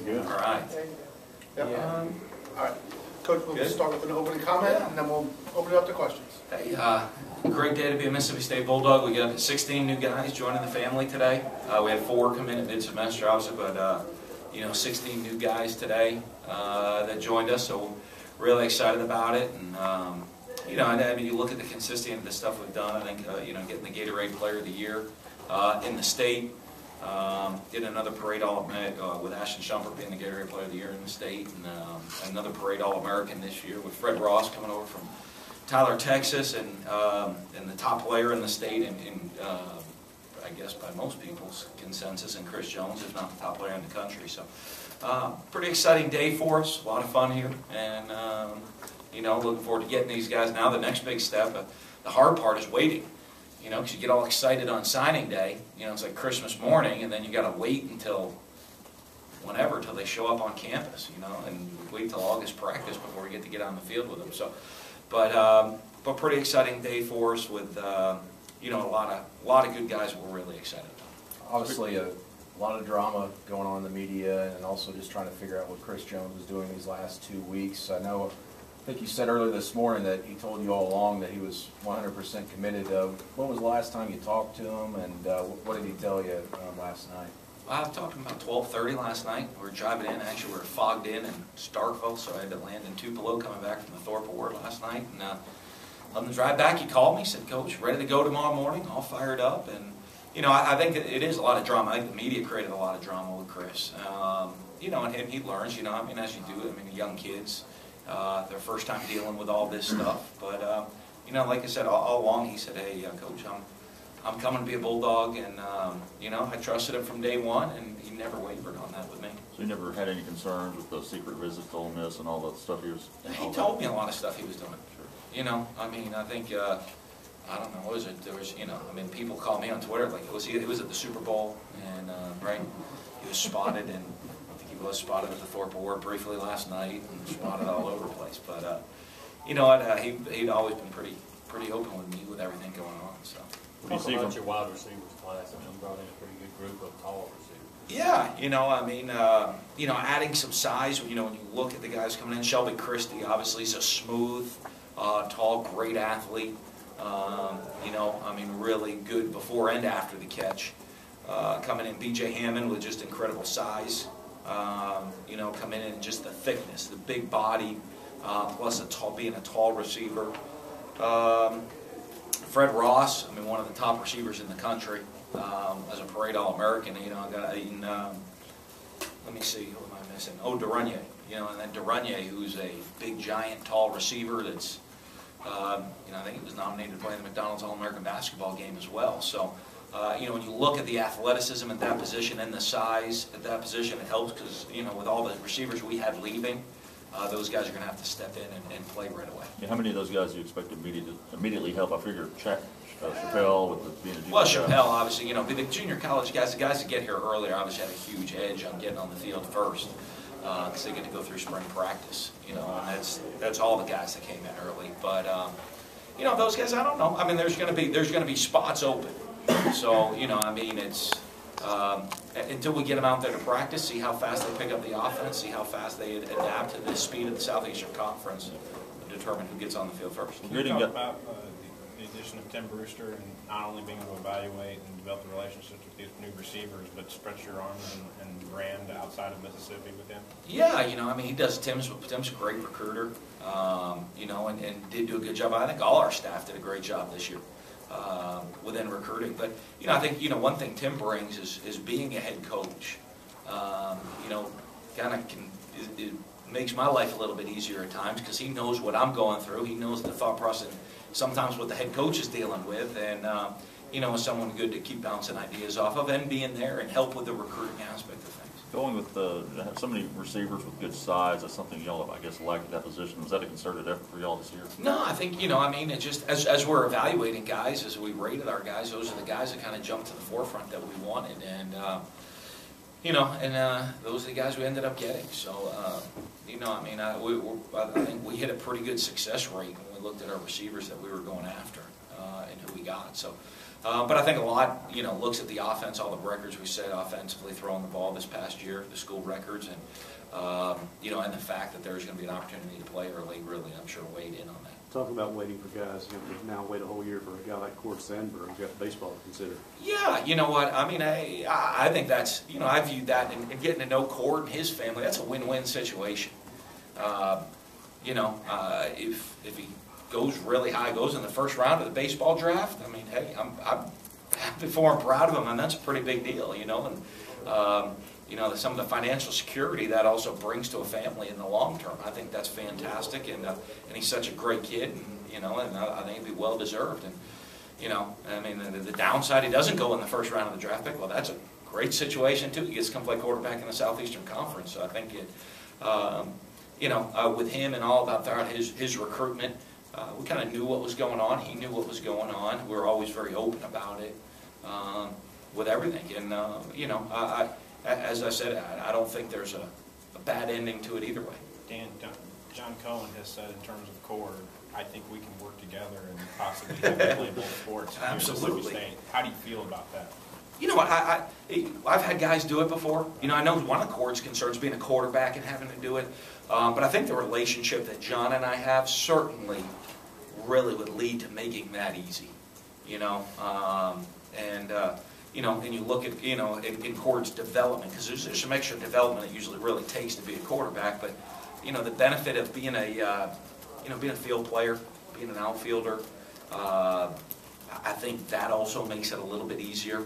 Good. All right. Yep. Yeah. All right. Coach, we'll start with an opening comment, and then we'll open it up to questions. Hey, great day to be a Mississippi State Bulldog. We got 16 new guys joining the family today. We had 4 come in at mid-semester, obviously, but 16 new guys today that joined us. So really excited about it. And I mean, you look at the consistency of the stuff we've done. I think getting the Gatorade Player of the Year in the state. Did another parade with Ashton Shumpert being the Gatorade Player of the Year in the state, and another parade All-American this year with Fred Ross coming over from Tyler, Texas, and the top player in the state, and I guess by most people's consensus, and Chris Jones, if not the top player in the country. So, pretty exciting day for us. A lot of fun here, and looking forward to getting these guys. Now the next big step, the hard part is waiting. Because you get all excited on signing day, it's like Christmas morning, and then you got to wait until whenever, till they show up on campus, and wait till August practice before we get to get on the field with them. So, but pretty exciting day for us with a lot of good guys we're really excited about. Obviously, a lot of drama going on in the media, and also just trying to figure out what Chris Jones was doing these last 2 weeks. I think you said earlier this morning that he told you all along that he was 100% committed. When was the last time you talked to him, and what did he tell you last night? I talked to him about 12:30 last night. We were driving in. Actually, we were fogged in Starkville, so I had to land in Tupelo coming back from the Thorpe Award last night. And let him drive back. He called me, said, "Coach, ready to go tomorrow morning, all fired up." And, I think it is a lot of drama. I think the media created a lot of drama with Chris. And he learns, as you do. Young kids. Their first time dealing with all this stuff, but like I said all along, he said, "Hey, Coach, I'm coming to be a Bulldog," and I trusted him from day one, and he never wavered on that with me. So you never had any concerns with those secret visits to Ole Miss and all that stuff he was? He told me a lot of stuff he was doing. Sure. I think I don't know. What was it? There was people call me on Twitter like it was at the Super Bowl, and right, he was spotted and. He was spotted at the Thorpe Award briefly last night, and spotted all over the place. But he'd always been pretty open with me with everything going on. So. What do you see about your wide receivers class? You brought in a pretty good group of tall receivers. Yeah, adding some size. When you look at the guys coming in, Shelby Christie obviously is a smooth, tall, great athlete. Really good before and after the catch. Coming in, B.J. Hammond with just incredible size. Coming in just the thickness, the big body, plus being a tall receiver. Fred Ross, one of the top receivers in the country, as a parade All-American. Let me see, who am I missing? Oh, Duranye. And then Duranye, who's a big, giant, tall receiver that's, I think he was nominated to play in the McDonald's All-American basketball game as well. So. When you look at the athleticism at that position and the size at that position, it helps because, with all the receivers we have leaving, those guys are going to have to step in and play right away. Yeah, how many of those guys do you expect to immediately help? I figure Chappelle with being a junior. Well, Chappelle, obviously, the junior college guys, the guys that get here earlier, obviously have a huge edge on getting on the field first because they get to go through spring practice, and that's all the guys that came in early. But, those guys, I don't know. There's going to be spots open. So, it's until we get them out there to practice, see how fast they pick up the offense, see how fast they adapt to the speed of the Southeastern Conference, and determine who gets on the field first. Can you talk about the addition of Tim Brewster and not only being able to evaluate and develop the relationships with these new receivers, but stretch your arms and brand outside of Mississippi with him? Yeah, he does. Tim's a great recruiter, and did do a good job. I think all our staff did a great job this year. Within recruiting, but I think one thing Tim brings is being a head coach. It makes my life a little bit easier at times because he knows what I'm going through. He knows the thought process, sometimes what the head coach is dealing with, and is someone good to keep bouncing ideas off of and being there and help with the recruiting aspect of things. Going with so many receivers with good size, that's something y'all, I guess, lacked at that position. Was that a concerted effort for y'all this year? No, I think, it just, as we're evaluating guys, as we rated our guys, those are the guys that kind of jumped to the forefront that we wanted. And, those are the guys we ended up getting. So, I think we hit a pretty good success rate when we looked at our receivers that we were going after and who we got. So, But I think a lot, looks at the offense, all the records we set offensively, throwing the ball this past year, the school records, and and the fact that there's going to be an opportunity to play early, really, I'm sure, weighed in on that. Talk about waiting for guys. You have to now wait a whole year for a guy like Cord Sandberg who's got baseball to consider. Yeah, you know what? I mean, I think that's, I viewed that and getting to know Cord and his family, that's a win-win situation. If he goes really high, goes in the first round of the baseball draft, I mean, hey, I'm happy for him, proud of him, and that's a pretty big deal, and some of the financial security that also brings to a family in the long term. I think that's fantastic, and he's such a great kid, and I think it'd be well deserved. And the downside, he doesn't go in the first round of the draft pick. Well, that's a great situation too. He gets to come play quarterback in the Southeastern Conference. So I think with him and all about that, his recruitment, we kind of knew what was going on. He knew what was going on. We were always very open about it with everything, and as I said, I don't think there's a bad ending to it either way. Dan, John Cohen has said in terms of Cord, I think we can work together and possibly have him play both sports here at Absolutely. Mississippi State. How do you feel about that? You know what, I've had guys do it before. I know one of Cord's concerns being a quarterback and having to do it, but I think the relationship that John and I have certainly really would lead to making that easy. And you look at, in Cord's development, because there's some extra development it usually really takes to be a quarterback, but, the benefit of being being a field player, being an outfielder, I think that also makes it a little bit easier,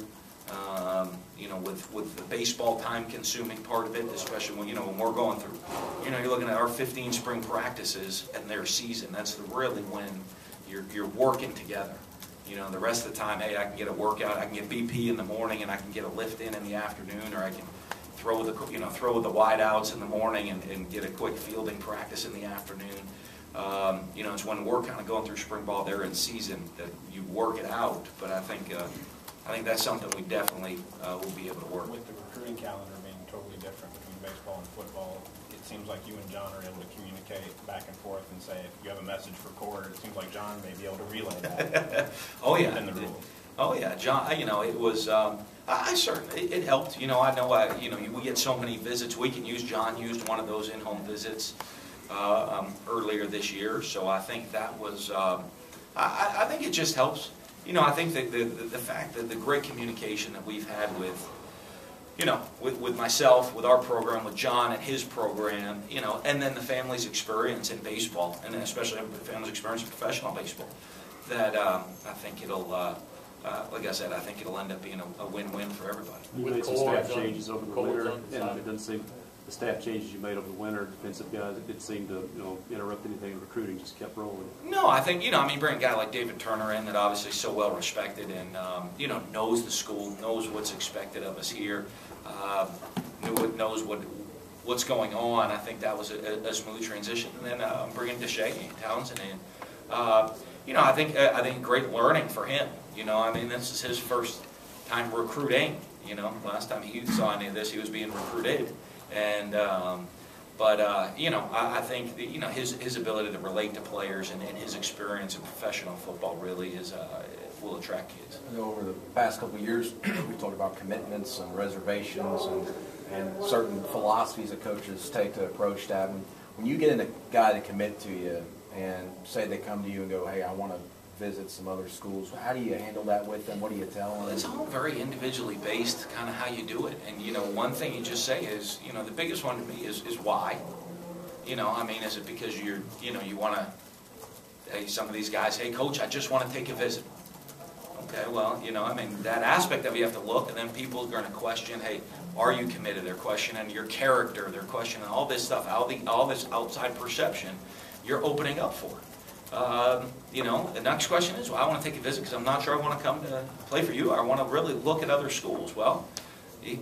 with the baseball time-consuming part of it, especially when we're going through, you're looking at our 15 spring practices and their season. That's really when you're working together. The rest of the time, hey, I can get a workout, I can get BP in the morning, and I can get a lift in the afternoon, or I can throw the wideouts in the morning and get a quick fielding practice in the afternoon. It's when we're kind of going through spring ball there in season that you work it out. But I think that's something we definitely will be able to work. With the recruiting calendar being totally different between baseball and football, it seems like you and John are able to communicate back and forth and say, if you have a message for Cord, it seems like John may be able to relay that. Oh yeah. Within the rules. Oh yeah, John. It was. I certainly it helped. I know. We get so many visits. We can use. John used one of those in-home visits earlier this year, so I think that was. I think it just helps. I think that the fact that the great communication that we've had with myself, with our program, with John and his program, and then the family's experience in baseball, and then especially the family's experience in professional baseball, that I think it'll, like I said, I think it'll end up being a win-win for everybody. You made some staff changes over the winter, and it doesn't seem the staff changes you made over the winter, defensive guys, it didn't seem to interrupt anything in recruiting, just kept rolling. No, I think, bring a guy like David Turner in that obviously is so well respected and, knows the school, knows what's expected of us here, knows what's going on. I think that was a smooth transition. And then bringing Deshae Townsend in, I think great learning for him. This is his first time recruiting. Last time he saw any of this, he was being recruited. And I think his ability to relate to players and his experience in professional football really will attract kids. Over the past couple of years, we talked about commitments and reservations and certain philosophies that coaches take to approach that. When you get in a guy to commit to you and say they come to you and go, hey, I want to visit some other schools, how do you handle that with them? What do you tell them? It's all very individually based, kind of how you do it. And one thing you just say is, the biggest one to me is why. Is it because you want to, hey, some of these guys, hey, coach, I just want to take a visit. Okay, well, that aspect of it you have to look, and then people are going to question, hey, are you committed? They're questioning your character. They're questioning all this stuff, all this outside perception you're opening up for. The next question is, well, I want to take a visit because I'm not sure I want to come to play for you. I want to really look at other schools. Well,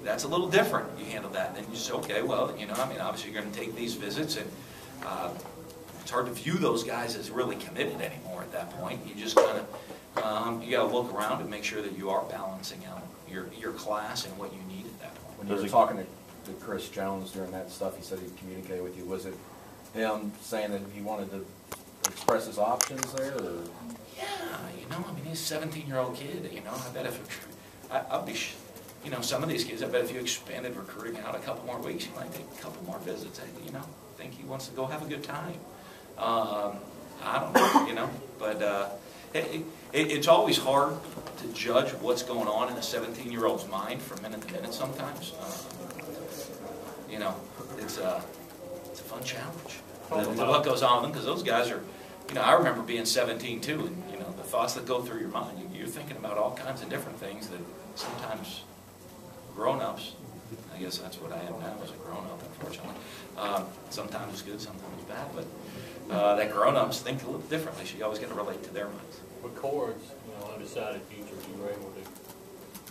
that's a little different. You handle that. Then you say, okay, well, obviously you're going to take these visits, and it's hard to view those guys as really committed anymore at that point. You just kind of, you got to look around and make sure that you are balancing out your class and what you need at that point. When you were talking to Chris Jones during that stuff, he said he communicated with you. Was it him saying that he wanted to express his options there? Or? Yeah, I mean, he's a 17-year-old kid, I bet if, I'll be, some of these kids, I bet if you expanded recruiting out a couple more weeks, he might take a couple more visits. I think he wants to go have a good time. I don't know, but it's always hard to judge what's going on in a 17-year-old's mind from minute to minute sometimes. It's a fun challenge. What goes on with them, because those guys are, I remember being 17 too, and the thoughts that go through your mind, you're thinking about all kinds of different things that sometimes grown-ups, I guess that's what I am now as a grown-up, unfortunately. Sometimes it's good, sometimes it's bad, but that grown-ups think a little differently, so you always got to relate to their minds. With Cords, undecided futures, you were able to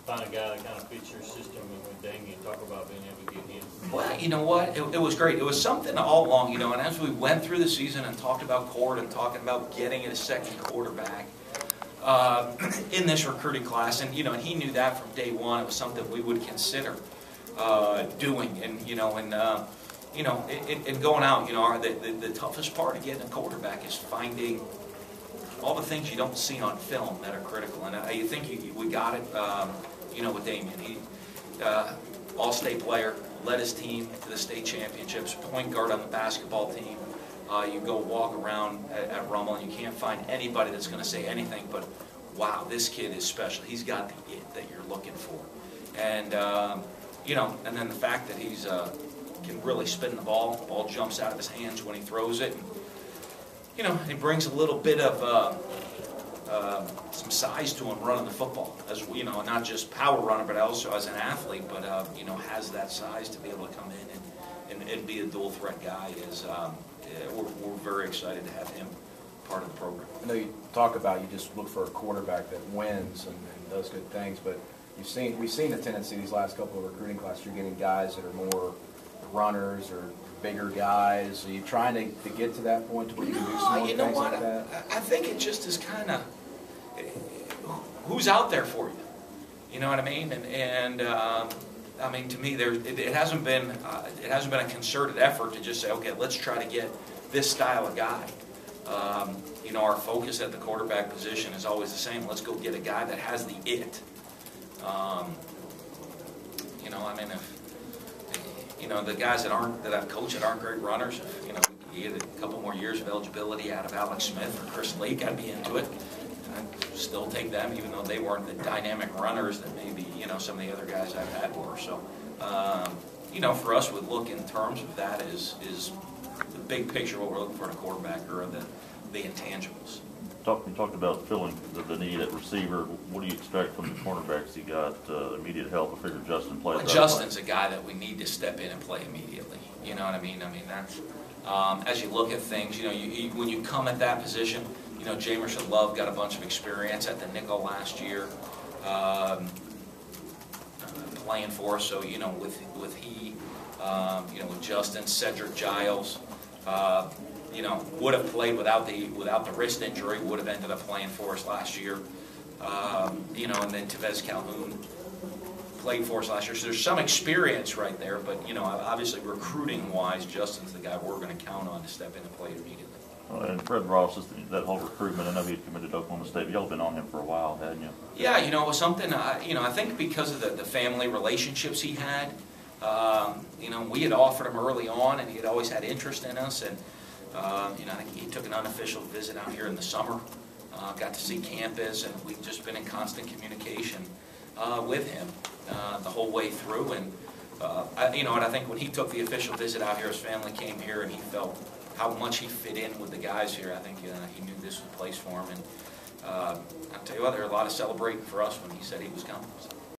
find a guy that kind of fits your system with Damien, talk about being able to get him. Well, you know what? It was great. It was something all along, and as we went through the season and talked about Cord and talking about getting a second quarterback in this recruiting class, and and he knew that from day one. It was something we would consider doing, and and going out. The toughest part of getting a quarterback is finding all the things you don't see on film that are critical, and I think we got it. With Damien, he all-state player, led his team to the state championships, point guard on the basketball team. You go walk around at Rummel and you can't find anybody that's going to say anything but, wow, this kid is special. He's got the it that you're looking for. And, and then the fact that he's can really spin the ball jumps out of his hands when he throws it. And, it brings a little bit of some size to him running the football, as not just power runner, but also as an athlete. But has that size to be able to come in and be a dual threat guy. We're very excited to have him part of the program. I know you talk about you just look for a quarterback that wins and does good things, but we've seen the tendency these last couple of recruiting classes. You're getting guys that are more runners or bigger guys. Are you trying to get to that point where you can do some more things like that? I think it just is kind of who's out there for you. You know what I mean? And I mean, to me, it hasn't been a concerted effort to just say, okay, let's try to get this style of guy. Our focus at the quarterback position is always the same. Let's go get a guy that has the it. I mean, if the guys that I've coached that aren't great runners, you get a couple more years of eligibility out of Alex Smith or Chris Lake, I'd be into it. And I'd still take them, even though they weren't the dynamic runners that maybe some of the other guys I've had were. So, for us, we look in terms of that is the big picture. What we're looking for in a quarterback are the intangibles. You talked about filling the need at receiver. What do you expect from the cornerbacks? You got immediate help. I figure Justin plays. Well, Justin's a guy that we need to step in and play immediately. You know what I mean? I mean, that's as you look at things. When you come at that position, Jamerson Love got a bunch of experience at the nickel last year, playing for us. So with Justin, Cedric Giles. Would have played without the wrist injury, would have ended up playing for us last year. And then Tevez Calhoun played for us last year. So there's some experience right there, but, obviously recruiting-wise, Justin's the guy we're going to count on to step in and play immediately. And Fred Ross, that whole recruitment, I know he had committed to Oklahoma State, but y'all have been on him for a while, hadn't you? Yeah, it was something, I think because of the family relationships he had, we had offered him early on, and he had always had interest in us, and I think he took an unofficial visit out here in the summer, got to see campus, and we've just been in constant communication with him the whole way through. And I think when he took the official visit out here, his family came here, and he felt how much he fit in with the guys here. I think he knew this was the place for him. And I'll tell you what, there was a lot of celebrating for us when he said he was coming. So.